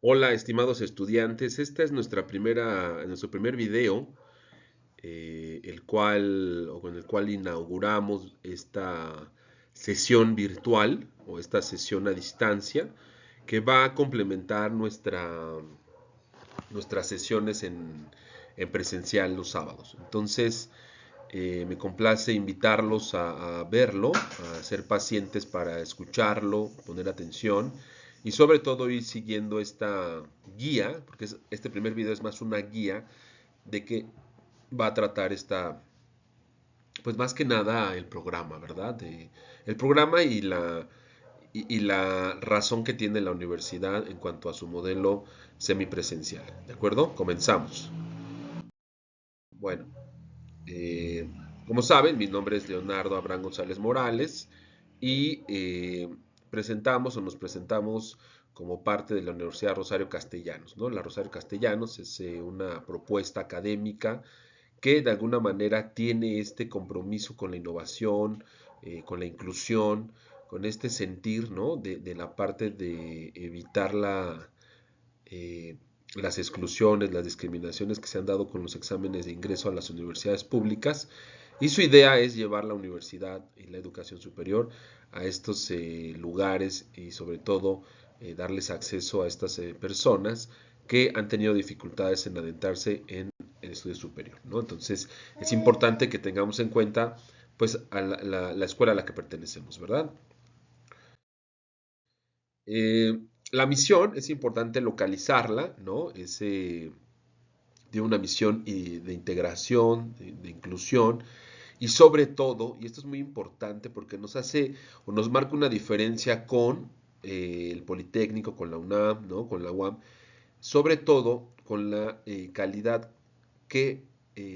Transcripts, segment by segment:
Hola, estimados estudiantes. Esta es nuestro primer video, con el cual inauguramos esta sesión virtual o esta sesión a distancia que va a complementar nuestras sesiones en presencial los sábados. Entonces, me complace invitarlos a verlo, a ser pacientes para escucharlo, poner atención y sobre todo ir siguiendo esta guía, porque este primer video es más una guía de qué va a tratar pues más que nada el programa, ¿verdad? El programa y la razón que tiene la universidad en cuanto a su modelo semipresencial. ¿De acuerdo? Comenzamos. Bueno, Eh, como saben, mi nombre es Leonardo Abraham González Morales y nos presentamos como parte de la Universidad Rosario Castellanos, ¿no? La Rosario Castellanos es una propuesta académica que de alguna manera tiene este compromiso con la innovación, con la inclusión, con este sentir, ¿no? De la parte de evitar eh, las exclusiones, las discriminaciones que se han dado con los exámenes de ingreso a las universidades públicas. Y su idea es llevar la universidad y la educación superior a estos lugares y sobre todo darles acceso a estas personas que han tenido dificultades en adentrarse en el estudio superior, ¿no? Entonces es importante que tengamos en cuenta pues a la escuela a la que pertenecemos, ¿verdad? Eh, la misión es importante localizarla, ¿no? De una misión de integración, de inclusión y sobre todo, y esto es muy importante porque nos hace o nos marca una diferencia con el Politécnico, con la UNAM, ¿no? Con la UAM, sobre todo con la calidad que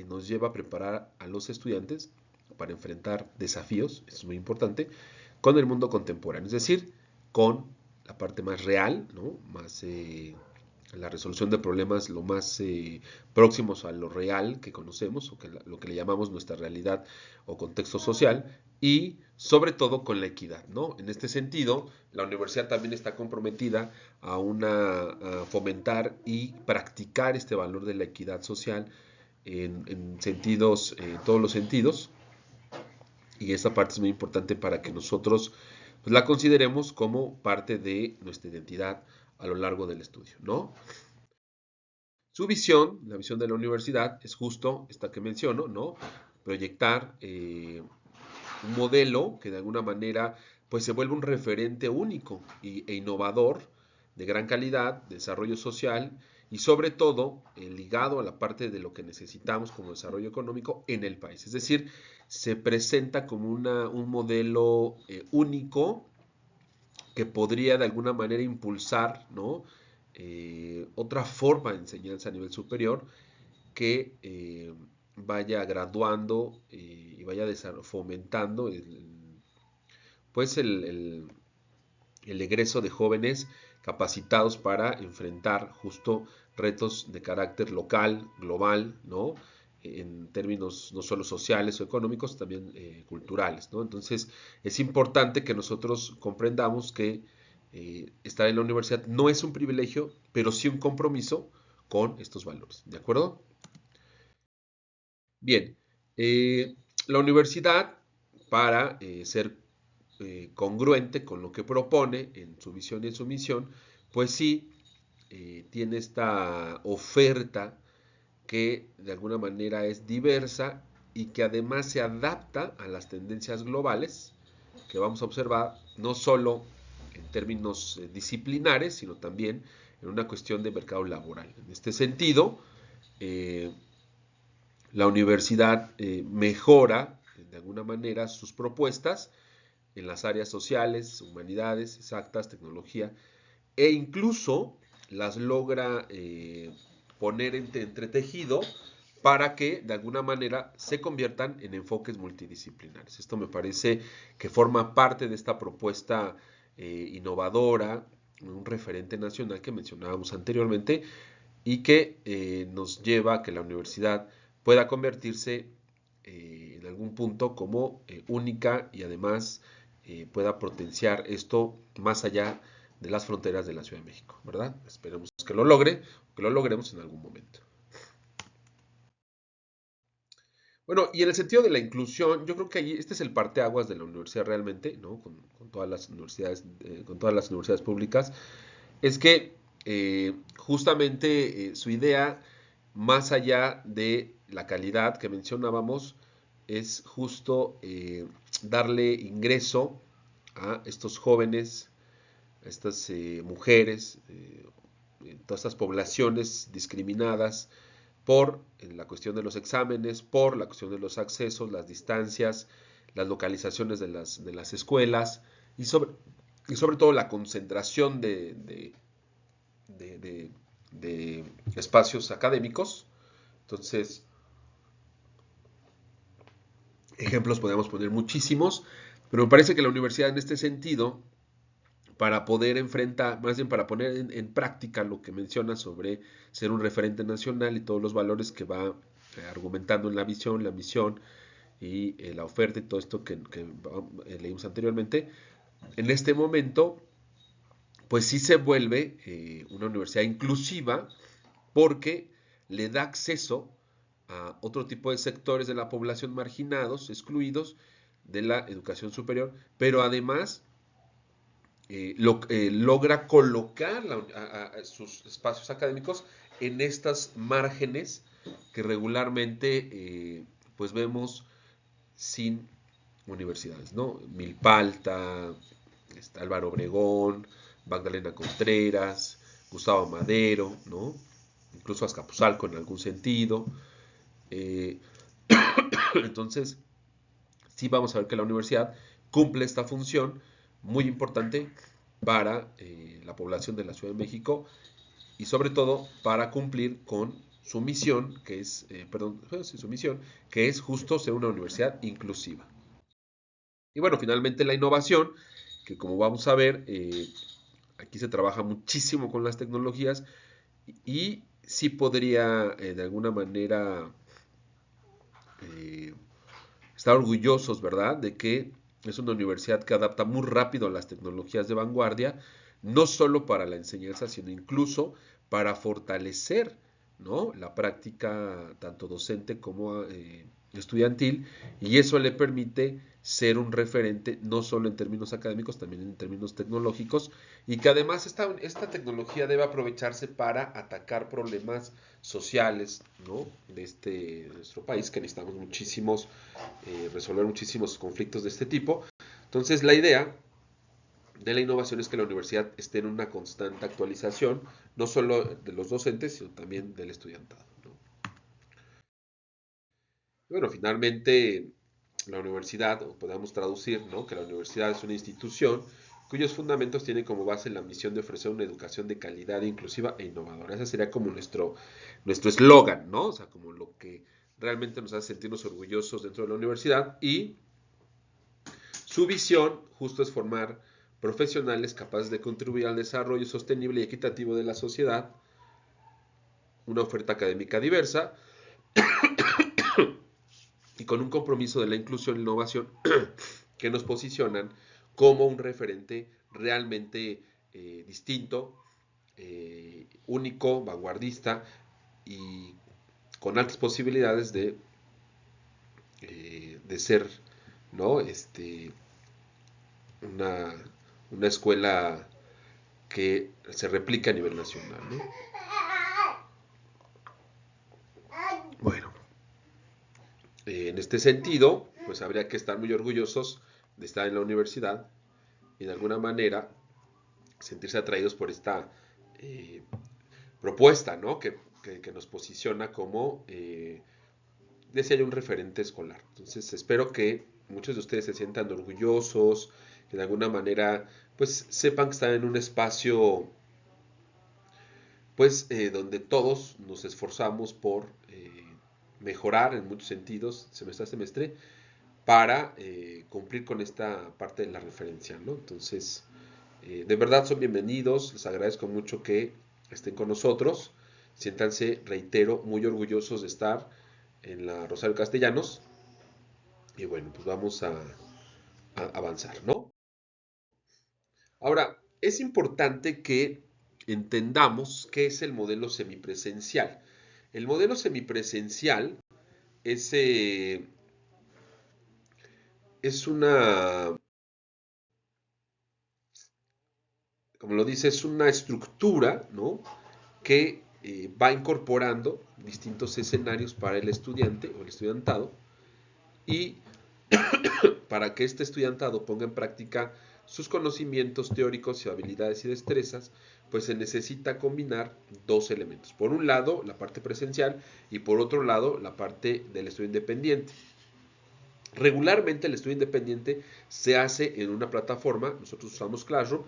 nos lleva a preparar a los estudiantes para enfrentar desafíos, esto es muy importante, con el mundo contemporáneo, es decir, con la parte más real, ¿no? Más la resolución de problemas lo más próximos a lo real que conocemos o lo que le llamamos nuestra realidad o contexto social y sobre todo con la equidad, ¿no? En este sentido, la universidad también está comprometida a fomentar y practicar este valor de la equidad social en sentidos, todos los sentidos, y esta parte es muy importante para que nosotros pues, la consideremos como parte de nuestra identidad a lo largo del estudio, ¿no? Su visión, la visión de la universidad, es justo esta que menciono, ¿no? Proyectar un modelo que de alguna manera pues se vuelve un referente único e innovador de gran calidad, desarrollo social y sobre todo ligado a la parte de lo que necesitamos como desarrollo económico en el país. Es decir, se presenta como un modelo único que podría de alguna manera impulsar, ¿no? Otra forma de enseñanza a nivel superior que vaya graduando y vaya fomentando pues el egreso de jóvenes capacitados para enfrentar justo retos de carácter local, global, ¿no? En términos no solo sociales o económicos, también culturales, ¿no? Entonces, es importante que nosotros comprendamos que estar en la universidad no es un privilegio, pero sí un compromiso con estos valores, ¿de acuerdo? Bien, eh, la universidad, para ser congruente con lo que propone en su visión y en su misión, pues sí, tiene esta oferta que de alguna manera es diversa y que además se adapta a las tendencias globales que vamos a observar, no solo en términos disciplinares, sino también en una cuestión de mercado laboral. En este sentido, eh, la universidad mejora de alguna manera sus propuestas en las áreas sociales, humanidades, exactas, tecnología, e incluso las logra poner entretejido para que de alguna manera se conviertan en enfoques multidisciplinares. Esto me parece que forma parte de esta propuesta innovadora, un referente nacional que mencionábamos anteriormente y que nos lleva a que la universidad pueda convertirse en algún punto como única y además pueda potenciar esto más allá de las fronteras de la Ciudad de México, ¿verdad? Esperemos que lo logre, que lo logremos en algún momento. Bueno, y en el sentido de la inclusión, yo creo que ahí este es el parteaguas de la universidad realmente, ¿no? Con todas las universidades, con todas las universidades públicas, es que justamente su idea, más allá de la calidad que mencionábamos, es justo darle ingreso a estos jóvenes, a estas mujeres, todas estas poblaciones discriminadas por la cuestión de los exámenes, por la cuestión de los accesos, las distancias, las localizaciones de las escuelas y sobre todo la concentración de espacios académicos. Entonces, ejemplos podemos poner muchísimos, pero me parece que la universidad en este sentido, para poder enfrentar, más bien para poner práctica lo que menciona sobre ser un referente nacional y todos los valores que va argumentando en la visión, la misión y la oferta y todo esto que leímos anteriormente, en este momento, pues sí se vuelve una universidad inclusiva porque le da acceso a otro tipo de sectores de la población marginados, excluidos de la educación superior, pero además logra colocar sus espacios académicos en estas márgenes que regularmente pues vemos sin universidades, ¿no? Milpalta, Álvaro Obregón, Magdalena Contreras, Gustavo Madero, ¿no? Incluso Azcapotzalco en algún sentido. Eh, entonces, sí vamos a ver que la universidad cumple esta función muy importante para la población de la Ciudad de México y sobre todo para cumplir con su misión, que es, su misión, que es justo ser una universidad inclusiva. Y bueno, finalmente la innovación, que como vamos a ver, aquí se trabaja muchísimo con las tecnologías y sí podría de alguna manera eh, estar orgullosos, ¿verdad?, de que es una universidad que adapta muy rápido a las tecnologías de vanguardia, no solo para la enseñanza, sino incluso para fortalecer, ¿no?, la práctica tanto docente como estudiantil, y eso le permite ser un referente no solo en términos académicos, también en términos tecnológicos, y que además esta tecnología debe aprovecharse para atacar problemas sociales, ¿no?, de nuestro país, que necesitamos muchísimos resolver muchísimos conflictos de este tipo. Entonces, la idea de la innovación es que la universidad esté en una constante actualización, no solo de los docentes, sino también del estudiantado, ¿no? Y bueno, finalmente, la universidad, o podemos traducir, ¿no?, que la universidad es una institución cuyos fundamentos tienen como base la misión de ofrecer una educación de calidad inclusiva e innovadora. Ese sería como nuestro eslogan, ¿no? O sea, como lo que realmente nos hace sentirnos orgullosos dentro de la universidad, y su visión justo es formar profesionales capaces de contribuir al desarrollo sostenible y equitativo de la sociedad, una oferta académica diversa y con un compromiso de la inclusión e innovación que nos posicionan como un referente realmente distinto, único, vanguardista y con altas posibilidades de ser, ¿no?, una, una escuela que se replica a nivel nacional, ¿no? Bueno, en este sentido, pues habría que estar muy orgullosos de estar en la universidad y de alguna manera sentirse atraídos por esta eh, propuesta, ¿no?, que nos posiciona como, decía yo, un referente escolar. Entonces, espero que muchos de ustedes se sientan orgullosos, que de alguna manera, pues, sepan que están en un espacio, pues, donde todos nos esforzamos por mejorar en muchos sentidos, semestre a semestre, para cumplir con esta parte de la referencia, ¿no? Entonces, de verdad son bienvenidos, les agradezco mucho que estén con nosotros, siéntanse, reitero, muy orgullosos de estar en la Rosario Castellanos, y bueno, pues vamos a avanzar, ¿no? Ahora, es importante que entendamos qué es el modelo semipresencial. El modelo semipresencial es, es una, como lo dice, es una estructura, ¿no? Que va incorporando distintos escenarios para el estudiante o el estudiantado y para que este estudiantado ponga en práctica sus conocimientos teóricos y habilidades y destrezas, pues se necesita combinar dos elementos. Por un lado, la parte presencial y por otro lado, la parte del estudio independiente. Regularmente el estudio independiente se hace en una plataforma, nosotros usamos Classroom,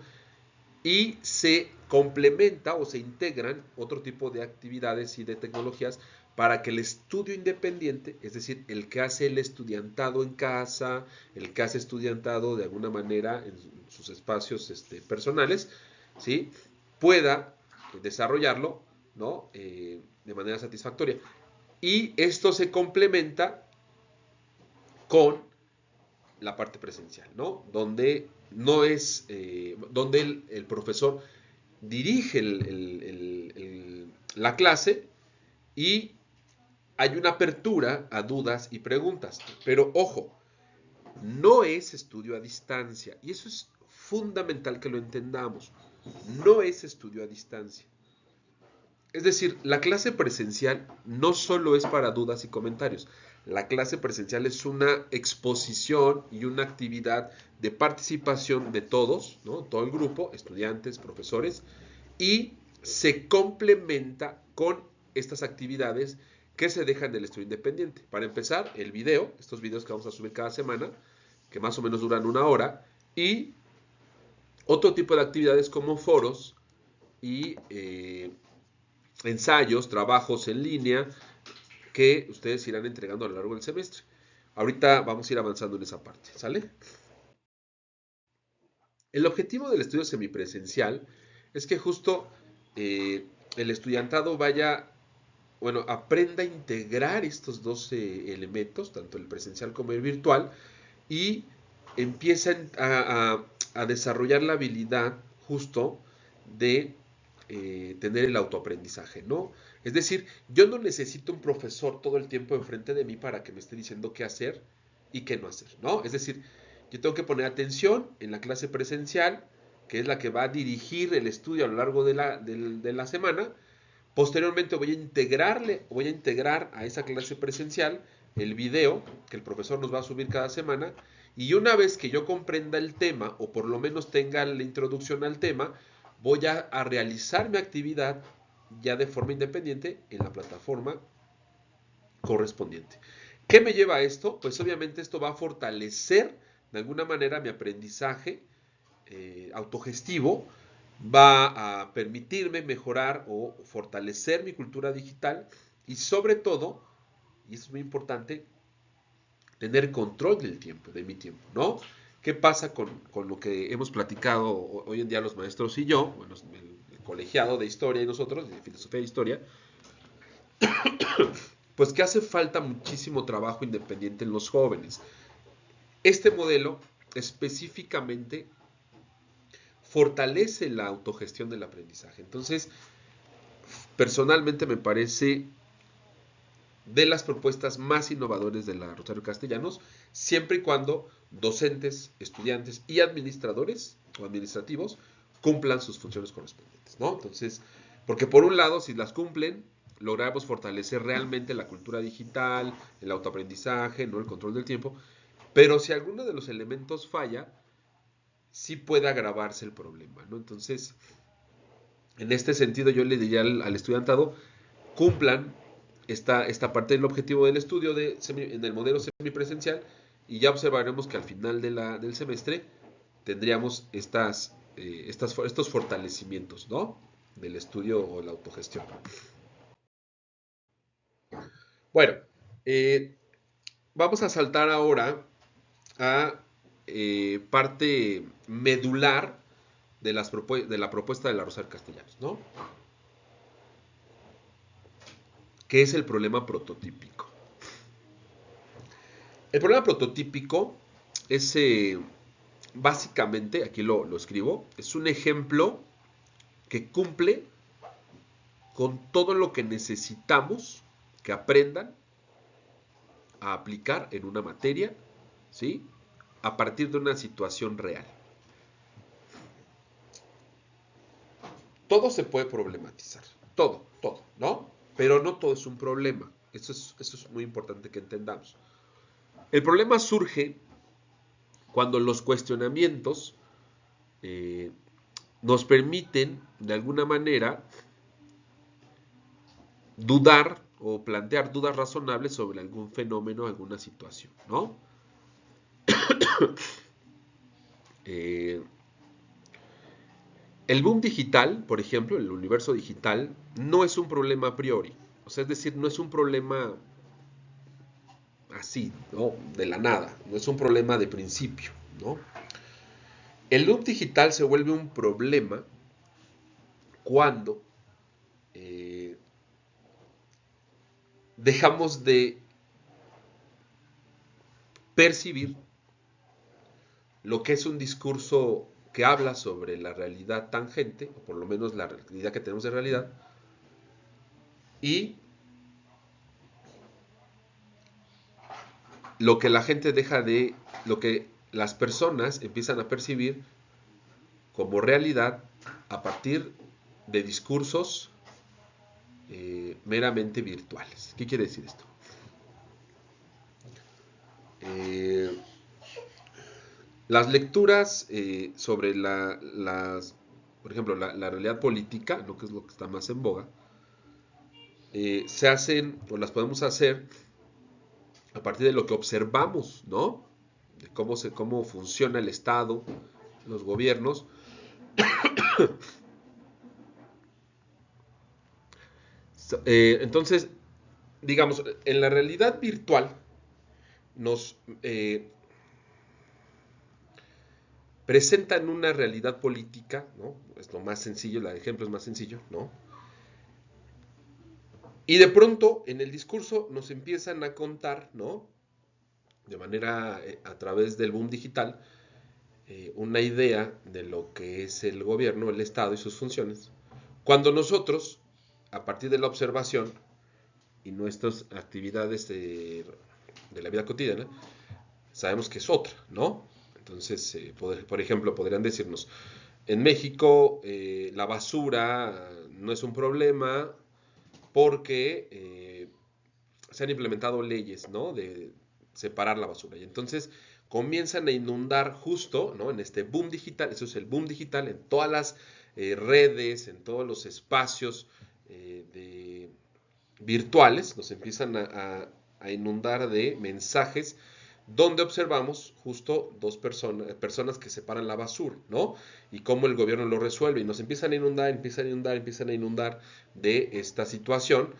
y se complementa o se integran otro tipo de actividades y de tecnologías para que el estudio independiente, es decir, el que hace el estudiantado en casa, el que hace estudiantado de alguna manera en sus espacios personales, ¿sí? Pueda desarrollarlo, ¿no? De manera satisfactoria. Y esto se complementa con la parte presencial, ¿no? Donde no es, donde el profesor dirige la clase y hay una apertura a dudas y preguntas. Pero ojo, no es estudio a distancia. Y eso es fundamental que lo entendamos. No es estudio a distancia. Es decir, la clase presencial no solo es para dudas y comentarios. La clase presencial es una exposición y una actividad de participación de todos, ¿no? Todo el grupo, estudiantes, profesores, y se complementa con estas actividades que se dejan del estudio independiente. Para empezar, el video, estos videos que vamos a subir cada semana, que más o menos duran 1 hora, y otro tipo de actividades como foros y ensayos, trabajos en línea que ustedes irán entregando a lo largo del semestre. Ahorita vamos a ir avanzando en esa parte, ¿sale? El objetivo del estudio semipresencial es que justo el estudiantado vaya, bueno, aprenda a integrar estos dos elementos, tanto el presencial como el virtual, y empiecen a desarrollar la habilidad justo de tener el autoaprendizaje, ¿no? Es decir, yo no necesito un profesor todo el tiempo enfrente de mí para que me esté diciendo qué hacer y qué no hacer, ¿no? Es decir, yo tengo que poner atención en la clase presencial, que es la que va a dirigir el estudio a lo largo de la semana. Posteriormente voy a integrar a esa clase presencial el video que el profesor nos va a subir cada semana. Y una vez que yo comprenda el tema, o por lo menos tenga la introducción al tema, voy a realizar mi actividad ya de forma independiente en la plataforma correspondiente. ¿Qué me lleva a esto? Pues obviamente esto va a fortalecer de alguna manera mi aprendizaje autogestivo, va a permitirme mejorar o fortalecer mi cultura digital y sobre todo, y eso es muy importante, tener control del tiempo, de mi tiempo, ¿no? ¿Qué pasa con lo que hemos platicado hoy en día los maestros y yo, bueno, el colegiado de historia y nosotros, de filosofía e historia? Pues que hace falta muchísimo trabajo independiente en los jóvenes. Este modelo específicamente fortalece la autogestión del aprendizaje. Entonces, personalmente me parece de las propuestas más innovadoras de la Rosario Castellanos, siempre y cuando docentes, estudiantes y administradores o administrativos cumplan sus funciones correspondientes, ¿no? Entonces, porque por un lado, si las cumplen, logramos fortalecer realmente la cultura digital, el autoaprendizaje, ¿no? El control del tiempo, pero si alguno de los elementos falla, sí puede agravarse el problema, ¿no? Entonces, en este sentido, yo le diría al estudiantado, cumplan esta parte del objetivo del estudio en el modelo semipresencial y ya observaremos que al final del semestre tendríamos estos fortalecimientos, ¿no? Del estudio o la autogestión. Bueno, eh, vamos a saltar ahora a parte medular de la propuesta de la Rosario Castellanos, ¿no? Que es el problema básicamente, aquí lo escribo, es un ejemplo que cumple con todo lo que necesitamos que aprendan a aplicar en una materia, ¿sí? A partir de una situación real. Todo se puede problematizar, todo, ¿no? Pero no todo es un problema. Eso es muy importante que entendamos. El problema surge cuando los cuestionamientos eh, nos permiten, de alguna manera, dudar o plantear dudas razonables sobre algún fenómeno, alguna situación, ¿no? Eh, el boom digital, por ejemplo, el universo digital, no es un problema a priori. O sea, es decir, no es un problema así, ¿no? De la nada. No es un problema de principio, ¿no? El boom digital se vuelve un problema cuando eh, dejamos de percibir lo que es un discurso que habla sobre la realidad tangente, o por lo menos la realidad que tenemos de realidad, y lo que la gente deja de, lo que las personas empiezan a percibir como realidad a partir de discursos meramente virtuales. ¿Qué quiere decir esto? Eh, las lecturas sobre por ejemplo, la realidad política, ¿no? Que es lo que está más en boga, se hacen o las podemos hacer a partir de lo que observamos, ¿no? De cómo funciona el Estado, los gobiernos. Entonces, digamos, en la realidad virtual nos presentan una realidad política, ¿no? Es lo más sencillo, el ejemplo es más sencillo, ¿no? Y de pronto en el discurso nos empiezan a contar, ¿no? De manera a través del boom digital, una idea de lo que es el gobierno, el Estado y sus funciones. Cuando nosotros, a partir de la observación y nuestras actividades de la vida cotidiana, sabemos que es otra, ¿no? Entonces, por ejemplo, podrían decirnos, en México la basura no es un problema porque se han implementado leyes, ¿no? De separar la basura. Y entonces comienzan a inundar justo, ¿no? En este boom digital, eso es el boom digital, en todas las redes, en todos los espacios virtuales, nos empiezan a inundar de mensajes donde observamos justo dos personas que separan la basura, ¿no? Y cómo el gobierno lo resuelve. Y nos empiezan a inundar, empiezan a inundar de esta situación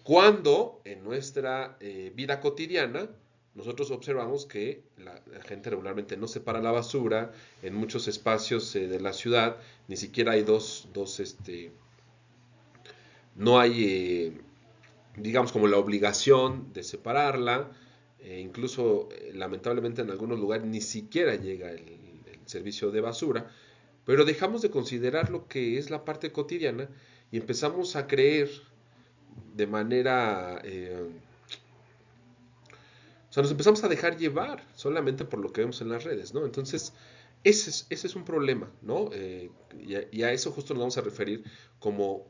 cuando en nuestra vida cotidiana nosotros observamos que la gente regularmente no separa la basura, en muchos espacios de la ciudad ni siquiera hay no hay, digamos, como la obligación de separarla, incluso lamentablemente en algunos lugares ni siquiera llega el servicio de basura, pero dejamos de considerar lo que es la parte cotidiana y empezamos a creer de manera o sea, nos empezamos a dejar llevar solamente por lo que vemos en las redes, ¿no? Entonces, ese es un problema, ¿no? Y a eso justo nos vamos a referir como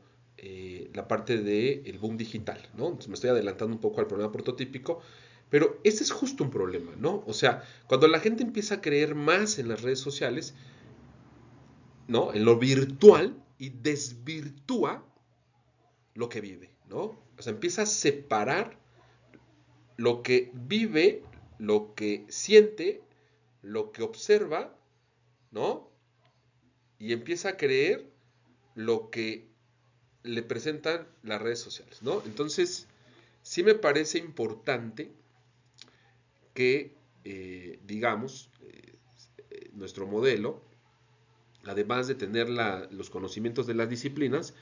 la parte del boom digital, ¿no? Entonces, me estoy adelantando un poco al problema prototípico, pero ese es justo un problema, ¿no? O sea, cuando la gente empieza a creer más en las redes sociales, ¿no? En lo virtual y desvirtúa lo que vive, ¿no? O sea, empieza a separar lo que vive, lo que siente, lo que observa, ¿no? Y empieza a creer lo que le presentan las redes sociales, ¿no? Entonces, sí me parece importante que, digamos, nuestro modelo, además de tener los conocimientos de las disciplinas,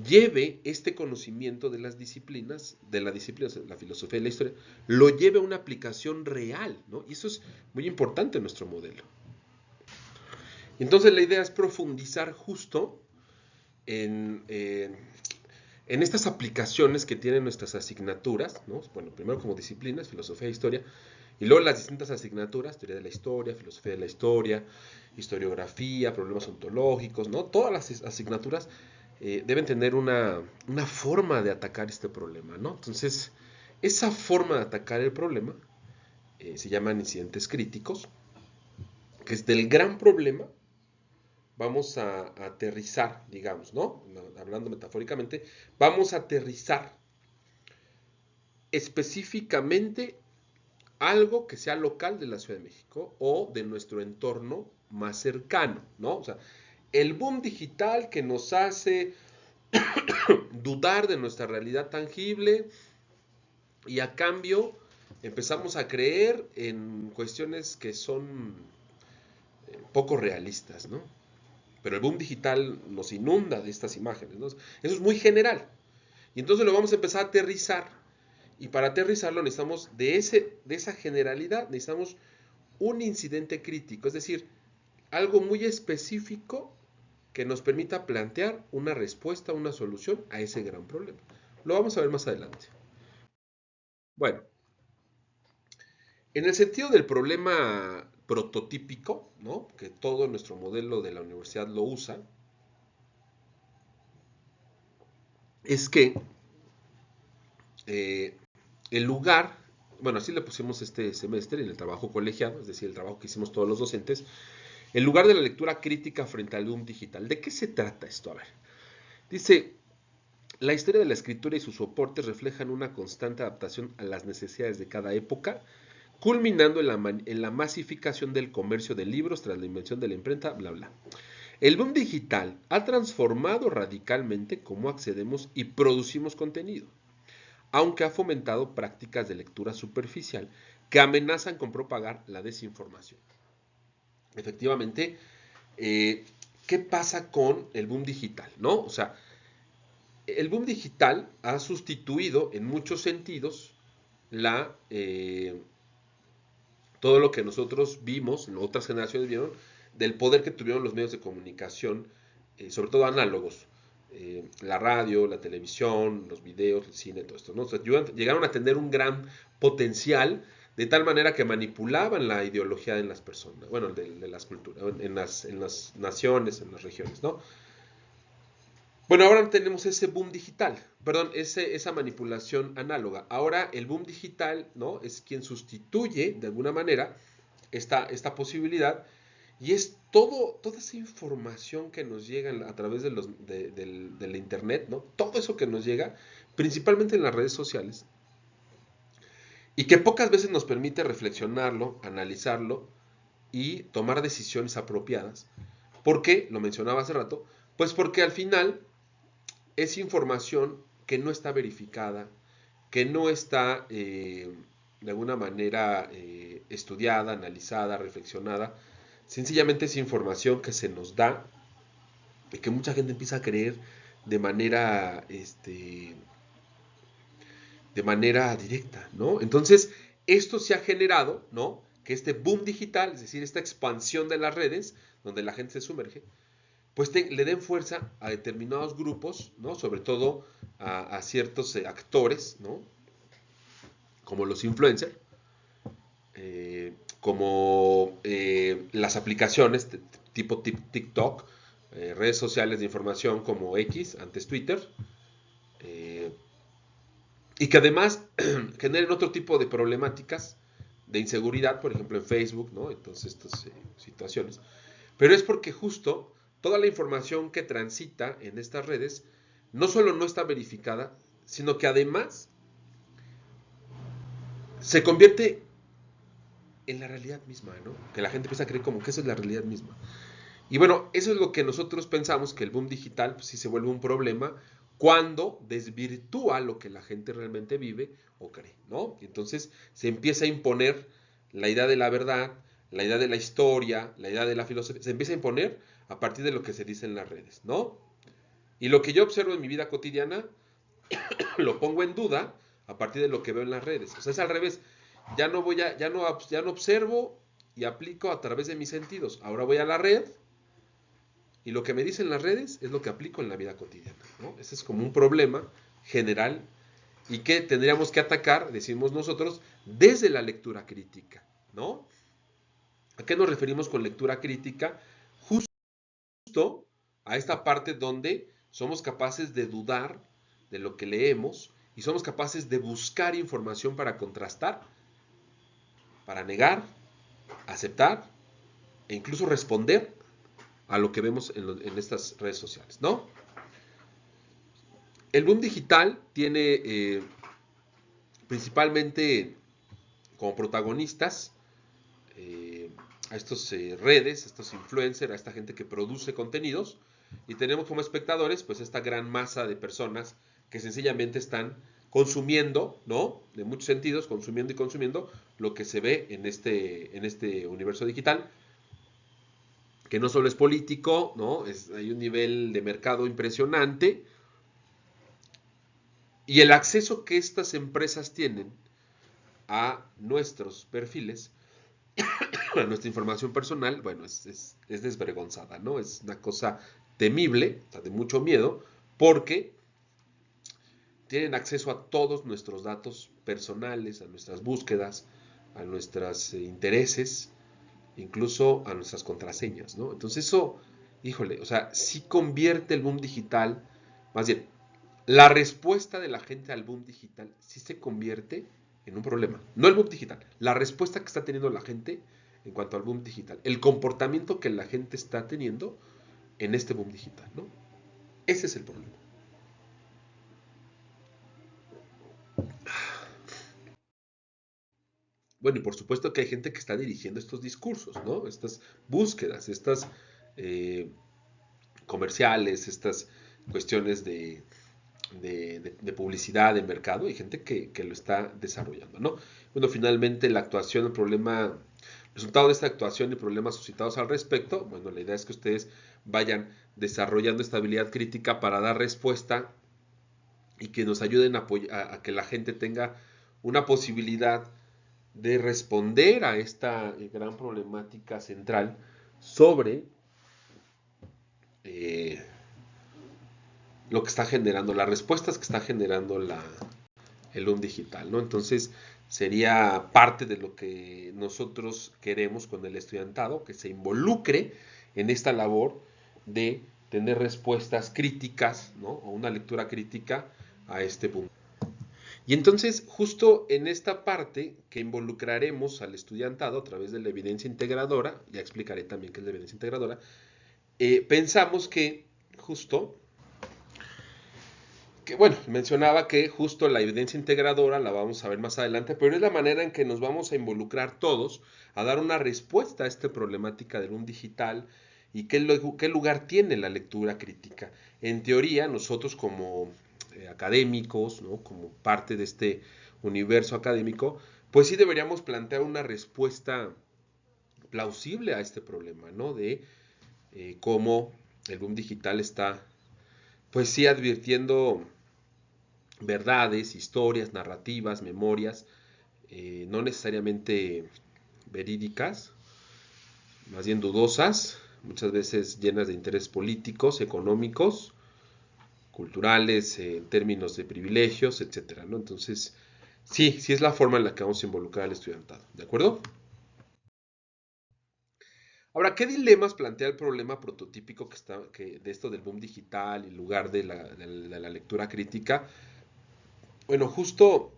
lleve este conocimiento de las disciplinas, la filosofía y la historia, lo lleve a una aplicación real, ¿no? Y eso es muy importante en nuestro modelo. Entonces la idea es profundizar justo en estas aplicaciones que tienen nuestras asignaturas, ¿no? Bueno, primero como disciplinas, filosofía e historia, y luego las distintas asignaturas, teoría de la historia, filosofía de la historia, historiografía, problemas ontológicos, ¿no? Todas las asignaturas deben tener una forma de atacar este problema, ¿no? Entonces, esa forma de atacar el problema se llaman incidentes críticos, que es del gran problema vamos a aterrizar, digamos, ¿no? Hablando metafóricamente, vamos a aterrizar específicamente algo que sea local de la Ciudad de México o de nuestro entorno más cercano, ¿no? O sea, el boom digital que nos hace dudar de nuestra realidad tangible y a cambio empezamos a creer en cuestiones que son poco realistas, ¿no? Pero el boom digital nos inunda de estas imágenes, ¿no? Eso es muy general. Y entonces lo vamos a empezar a aterrizar. Y para aterrizarlo necesitamos de esa generalidad, necesitamos un incidente crítico, es decir, algo muy específico que nos permita plantear una respuesta, una solución a ese gran problema. Lo vamos a ver más adelante. Bueno, en el sentido del problema prototípico, ¿no? Que todo nuestro modelo de la universidad lo usa, es que el lugar, bueno, así le pusimos este semestre en el trabajo colegiado, es decir, el trabajo que hicimos todos los docentes, el lugar de la lectura crítica frente al boom digital. ¿De qué se trata esto? A ver, dice, la historia de la escritura y sus soportes reflejan una constante adaptación a las necesidades de cada época, culminando en la masificación del comercio de libros tras la invención de la imprenta, bla, bla. El boom digital ha transformado radicalmente cómo accedemos y producimos contenido, aunque ha fomentado prácticas de lectura superficial que amenazan con propagar la desinformación. Efectivamente, ¿qué pasa con el boom digital? ¿No? O sea, el boom digital ha sustituido en muchos sentidos todo lo que nosotros vimos, otras generaciones vieron, del poder que tuvieron los medios de comunicación, sobre todo análogos, la radio, la televisión, los videos, el cine, todo esto, ¿no? O sea, llegaron a tener un gran potencial de tal manera que manipulaban la ideología en las personas, bueno, de las culturas, en las naciones, en las regiones, ¿no? Bueno, ahora tenemos ese boom digital, perdón, esa manipulación análoga. Ahora el boom digital, ¿no? Es quien sustituye de alguna manera esta posibilidad y es toda esa información que nos llega a través de la internet, ¿no? Todo eso que nos llega, principalmente en las redes sociales, y que pocas veces nos permite reflexionarlo, analizarlo y tomar decisiones apropiadas. ¿Por qué? Lo mencionaba hace rato, pues porque al final es información que no está verificada, que no está de alguna manera estudiada, analizada, reflexionada. Sencillamente es información que se nos da y que mucha gente empieza a creer de manera, de manera directa, ¿no? Entonces, esto se ha generado, ¿no? Que este boom digital, es decir, esta expansión de las redes, donde la gente se sumerge, pues le den fuerza a determinados grupos, ¿no? Sobre todo a ciertos actores, ¿no? Como los influencers, como las aplicaciones tipo TikTok, redes sociales de información como X, antes Twitter, eh, y que además generen otro tipo de problemáticas de inseguridad, por ejemplo en Facebook, ¿no? Entonces estas situaciones. Pero es porque justo toda la información que transita en estas redes no solo no está verificada, sino que además se convierte en la realidad misma, ¿no? Que la gente empieza a creer como que eso es la realidad misma. Y bueno, eso es lo que nosotros pensamos, que el boom digital pues, sí se vuelve un problema cuando desvirtúa lo que la gente realmente vive o cree, ¿no? Y entonces se empieza a imponer la idea de la verdad, la idea de la historia, la idea de la filosofía, se empieza a imponer a partir de lo que se dice en las redes, ¿no? Y lo que yo observo en mi vida cotidiana lo pongo en duda a partir de lo que veo en las redes. O sea, es al revés. Ya no observo y aplico a través de mis sentidos. Ahora voy a la red y lo que me dicen las redes es lo que aplico en la vida cotidiana, ¿no? Ese es como un problema general y que tendríamos que atacar, decimos nosotros, desde la lectura crítica, ¿no? ¿A qué nos referimos con lectura crítica? Justo a esta parte donde somos capaces de dudar de lo que leemos y somos capaces de buscar información para contrastar, para negar, aceptar e incluso responder a lo que vemos en estas redes sociales, ¿no? El boom digital tiene principalmente como protagonistas a estas redes, a estos influencers, a esta gente que produce contenidos, y tenemos como espectadores pues esta gran masa de personas que sencillamente están consumiendo, ¿no? De muchos sentidos, consumiendo y consumiendo lo que se ve en este universo digital, que no solo es político, ¿no? Hay un nivel de mercado impresionante, y el acceso que estas empresas tienen a nuestros perfiles, a nuestra información personal, bueno, es desvergonzada, ¿no? Es una cosa temible, o sea, de mucho miedo, porque tienen acceso a todos nuestros datos personales, a nuestras búsquedas, a nuestros intereses, incluso a nuestras contraseñas, ¿no? Entonces eso, híjole, o sea, sí convierte el boom digital, más bien, la respuesta de la gente al boom digital sí se convierte en un problema. No el boom digital, la respuesta que está teniendo la gente en cuanto al boom digital, el comportamiento que la gente está teniendo en este boom digital, ¿no? Ese es el problema. Bueno, y por supuesto que hay gente que está dirigiendo estos discursos, ¿no? Estas búsquedas, estas eh, comerciales, estas cuestiones de publicidad, de mercado, hay gente que lo está desarrollando, ¿no? Bueno, finalmente la actuación, el problema, resultado de esta actuación y problemas suscitados al respecto, bueno, la idea es que ustedes vayan desarrollando esta habilidad crítica para dar respuesta y que nos ayuden a que la gente tenga una posibilidad de responder a esta gran problemática central sobre eh, lo que está generando, las respuestas que está generando el boom digital, ¿no? Entonces sería parte de lo que nosotros queremos con el estudiantado, que se involucre en esta labor de tener respuestas críticas, ¿no? O una lectura crítica a este punto. Y entonces, justo en esta parte que involucraremos al estudiantado a través de la evidencia integradora, ya explicaré también qué es la evidencia integradora, pensamos que justo bueno, mencionaba que justo la evidencia integradora la vamos a ver más adelante, pero es la manera en que nos vamos a involucrar todos a dar una respuesta a esta problemática del boom digital y qué lugar tiene la lectura crítica. En teoría, nosotros como académicos, ¿no? Como parte de este universo académico, pues sí deberíamos plantear una respuesta plausible a este problema, ¿no? De cómo el boom digital está, pues sí, advirtiendo verdades, historias, narrativas, memorias, no necesariamente verídicas, más bien dudosas, muchas veces llenas de intereses políticos, económicos, culturales, en términos de privilegios, etcétera, ¿no? Entonces, sí es la forma en la que vamos a involucrar al estudiantado, ¿de acuerdo? Ahora, ¿qué dilemas plantea el problema prototípico de esto del boom digital en lugar de la lectura crítica? Bueno, justo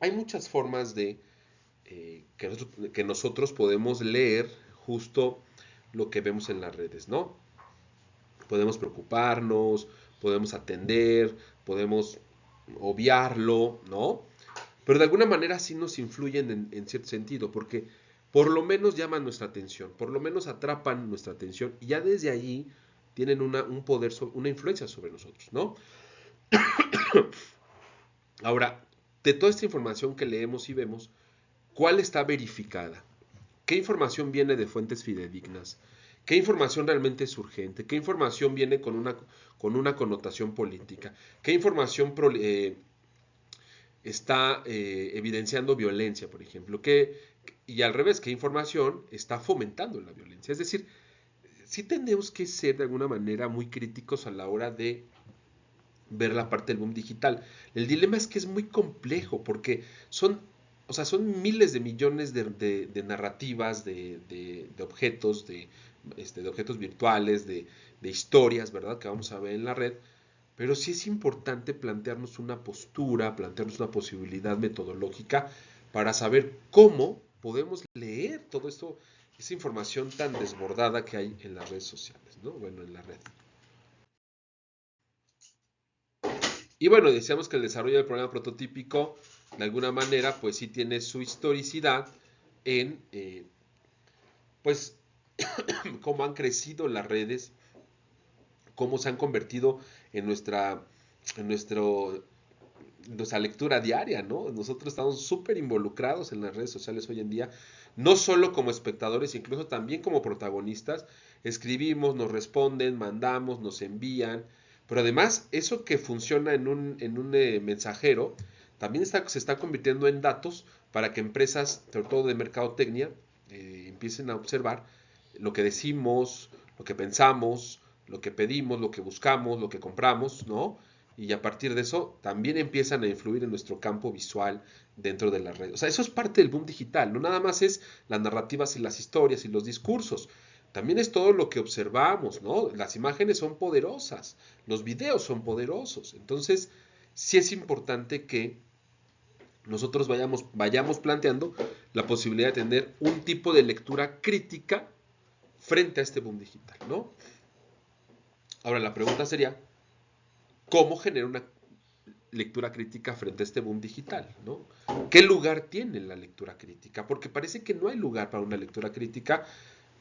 hay muchas formas de que nosotros podemos leer justo lo que vemos en las redes, ¿no? Podemos preocuparnos, podemos atender, podemos obviarlo, ¿no? Pero de alguna manera sí nos influyen en cierto sentido, porque por lo menos llaman nuestra atención, por lo menos atrapan nuestra atención y ya desde allí tienen un poder, una influencia sobre nosotros, ¿no? Ahora, de toda esta información que leemos y vemos, ¿cuál está verificada? ¿Qué información viene de fuentes fidedignas? ¿Qué información realmente es urgente? ¿Qué información viene con una connotación política? ¿Qué información está evidenciando violencia, por ejemplo? Y al revés, ¿qué información está fomentando la violencia? Es decir, sí tenemos que ser de alguna manera muy críticos a la hora de ver la parte del boom digital. El dilema es que es muy complejo porque o sea, son miles de millones de narrativas, de objetos, de objetos virtuales, de historias, ¿verdad? Que vamos a ver en la red. Pero sí es importante plantearnos una postura, plantearnos una posibilidad metodológica para saber cómo podemos leer todo esto, esa información tan desbordada que hay en las redes sociales, ¿no? Bueno, en la red. Y bueno, decíamos que el desarrollo del programa prototípico, de alguna manera, pues sí tiene su historicidad en, pues, cómo han crecido las redes, cómo se han convertido en en nuestro, nuestra lectura diaria, ¿no? Nosotros estamos súper involucrados en las redes sociales hoy en día, no solo como espectadores, incluso también como protagonistas. Escribimos, nos responden, mandamos, nos envían, pero además eso que funciona en un mensajero, también se está convirtiendo en datos para que empresas, sobre todo de mercadotecnia, empiecen a observar lo que decimos, lo que pensamos, lo que pedimos, lo que buscamos, lo que compramos, ¿no? Y a partir de eso también empiezan a influir en nuestro campo visual dentro de la red. O sea, eso es parte del boom digital, no nada más es las narrativas y las historias y los discursos, también es todo lo que observamos, ¿no? Las imágenes son poderosas, los videos son poderosos, entonces sí es importante que nosotros vayamos planteando la posibilidad de tener un tipo de lectura crítica frente a este boom digital, ¿no? Ahora la pregunta sería, ¿cómo generar una lectura crítica frente a este boom digital, ¿no? ¿Qué lugar tiene la lectura crítica? Porque parece que no hay lugar para una lectura crítica,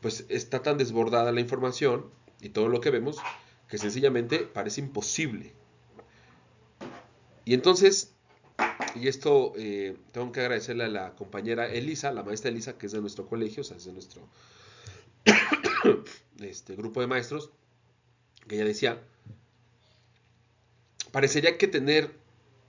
pues está tan desbordada la información y todo lo que vemos que sencillamente parece imposible. Y entonces, y esto tengo que agradecerle a la compañera Elisa, la maestra Elisa, que es de nuestro colegio, o sea, es de nuestro grupo de maestros, que ella decía, parecería que tener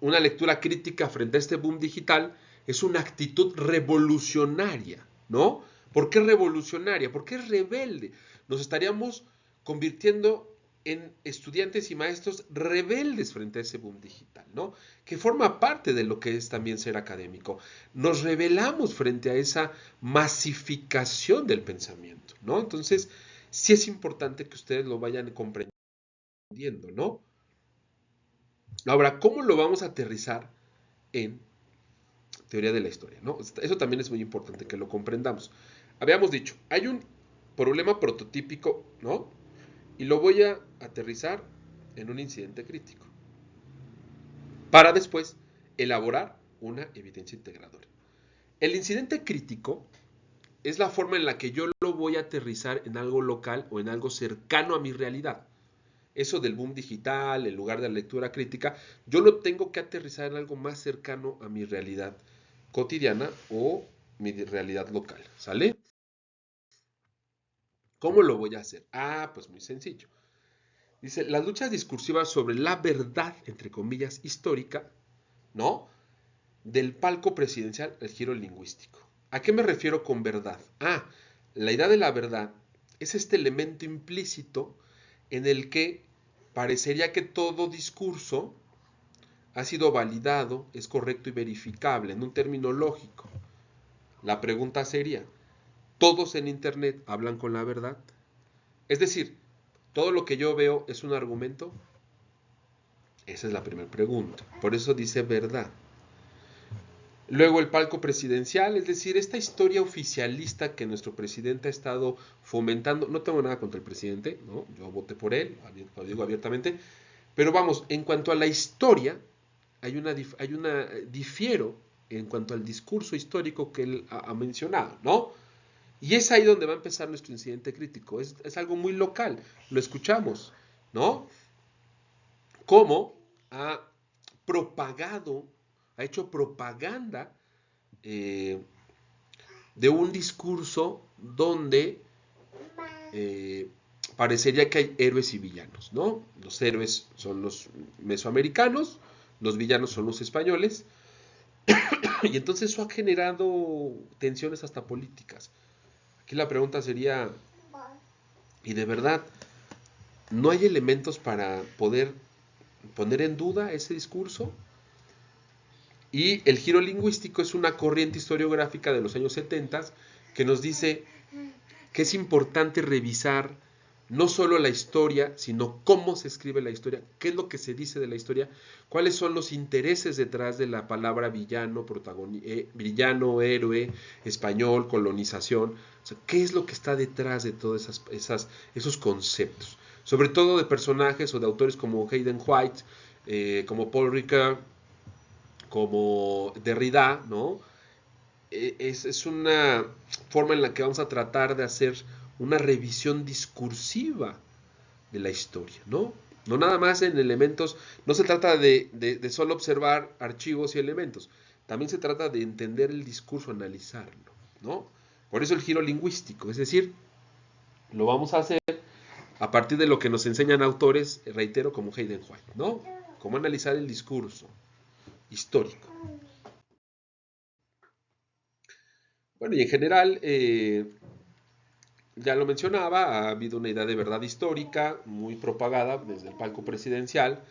una lectura crítica frente a este boom digital es una actitud revolucionaria, ¿no? ¿Por qué revolucionaria? ¿Por qué es rebelde? Nos estaríamos convirtiendo en estudiantes y maestros rebeldes frente a ese boom digital, ¿no? Que forma parte de lo que es también ser académico. Nos rebelamos frente a esa masificación del pensamiento, ¿no? Entonces, sí es importante que ustedes lo vayan comprendiendo, ¿no? Ahora, ¿cómo lo vamos a aterrizar en teoría de la historia? ¿No? Eso también es muy importante que lo comprendamos. Habíamos dicho, hay un problema prototípico, ¿no? Y lo voy a aterrizar en un incidente crítico, para después elaborar una evidencia integradora. El incidente crítico es la forma en la que yo lo voy a aterrizar en algo local o en algo cercano a mi realidad. Eso del boom digital, en lugar de la lectura crítica, yo lo tengo que aterrizar en algo más cercano a mi realidad cotidiana o mi realidad local, ¿sale? ¿Cómo lo voy a hacer? Ah, pues muy sencillo. Dice, las luchas discursivas sobre la verdad, entre comillas, histórica, ¿no? Del palco presidencial al giro lingüístico. ¿A qué me refiero con verdad? Ah, la idea de la verdad es este elemento implícito en el que parecería que todo discurso ha sido validado, es correcto y verificable en un término lógico. La pregunta sería, ¿todos en Internet hablan con la verdad? Es decir, ¿todo lo que yo veo es un argumento? Esa es la primera pregunta. Por eso dice verdad. Luego el palco presidencial, es decir, esta historia oficialista que nuestro presidente ha estado fomentando. No tengo nada contra el presidente, ¿no? Yo voté por él, lo digo abiertamente. Pero vamos, en cuanto a la historia, difiero en cuanto al discurso histórico que él ha mencionado, ¿no? Y es ahí donde va a empezar nuestro incidente crítico. Es algo muy local, lo escuchamos, ¿no? Cómo ha propagado, ha hecho propaganda eh, de un discurso donde parecería que hay héroes y villanos, ¿no? Los héroes son los mesoamericanos, los villanos son los españoles, y entonces eso ha generado tensiones hasta políticas. Aquí la pregunta sería, ¿y de verdad no hay elementos para poder poner en duda ese discurso? Y el giro lingüístico es una corriente historiográfica de los años 70 que nos dice que es importante revisar no solo la historia, sino cómo se escribe la historia, qué es lo que se dice de la historia, cuáles son los intereses detrás de la palabra villano, villano, héroe, español, colonización, o sea, qué es lo que está detrás de todos esos conceptos, sobre todo de personajes o de autores como Hayden White, como Paul Ricoeur, como Derrida, ¿no? Es una forma en la que vamos a tratar de hacer una revisión discursiva de la historia, ¿no? No nada más en elementos, no se trata de solo observar archivos y elementos, también se trata de entender el discurso, analizarlo, ¿no? Por eso el giro lingüístico, es decir, lo vamos a hacer a partir de lo que nos enseñan autores, reitero, como Hayden White, ¿no? Cómo analizar el discurso histórico. Bueno, y en general, ya lo mencionaba, ha habido una idea de verdad histórica muy propagada desde el palco presidencial